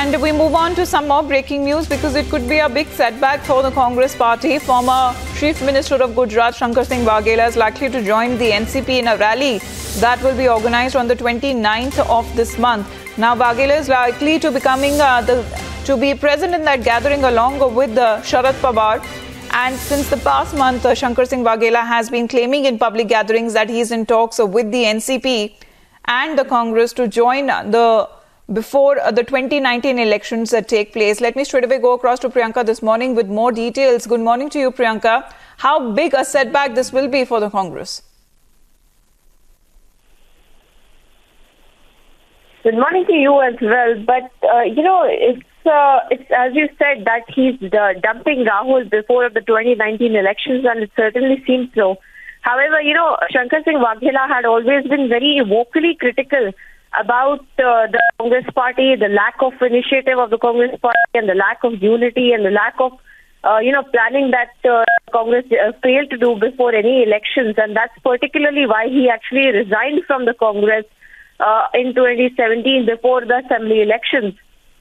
And we move on to some more breaking news because it could be a big setback for the Congress party. Former Chief Minister of Gujarat, Shankar Singh Waghela, is likely to join the NCP in a rally that will be organized on the 29th of this month. Now, Waghela is likely to be present in that gathering along with Sharad Pawar. And since the past month, Shankar Singh Waghela has been claiming in public gatherings that he is in talks with the NCP and the Congress to join before the 2019 elections that take place. Let me straight away go across to Priyanka this morning with more details. Good morning to you, Priyanka. How big a setback this will be for the Congress? Good morning to you as well. But, it's as you said that he's dumping Rahul before the 2019 elections, and it certainly seems so. However, Shankar Singh Waghela had always been very vocally critical about the Congress party, the lack of initiative of the Congress party and the lack of unity and the lack of, planning that Congress failed to do before any elections. And that's particularly why he actually resigned from the Congress in 2017 before the assembly elections.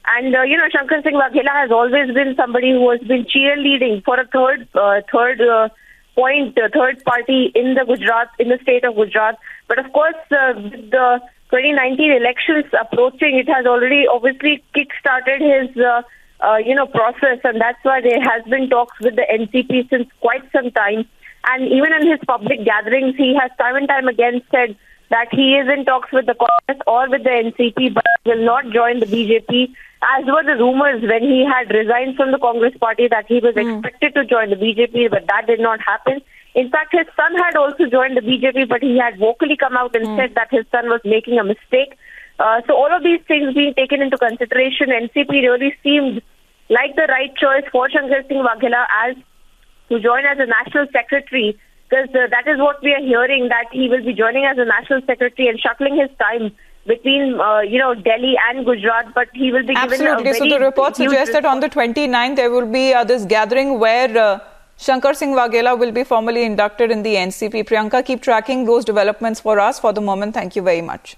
And, Shankar Singh Waghela has always been somebody who has been cheerleading for a third party in the state of Gujarat. But of course, with the 2019 elections approaching, it has already obviously kick-started his, process, and that's why there has been talks with the NCP since quite some time. And even in his public gatherings, he has time and time again said that he is in talks with the Congress or with the NCP, but will not join the BJP, as were the rumors when he had resigned from the Congress party that he was expected to join the BJP, but that did not happen. In fact, his son had also joined the BJP, but he had vocally come out and said that his son was making a mistake. So all of these things being taken into consideration, NCP really seemed like the right choice for Shankar Singh Waghela as to join as a national secretary, because that is what we are hearing, that he will be joining as a national secretary and shuttling his time between, Delhi and Gujarat, but he will be given a very so the report suggests that on the 29th there will be this gathering where Shankar Singh Waghela will be formally inducted in the NCP. Priyanka, keep tracking those developments for us. For the moment, thank you very much.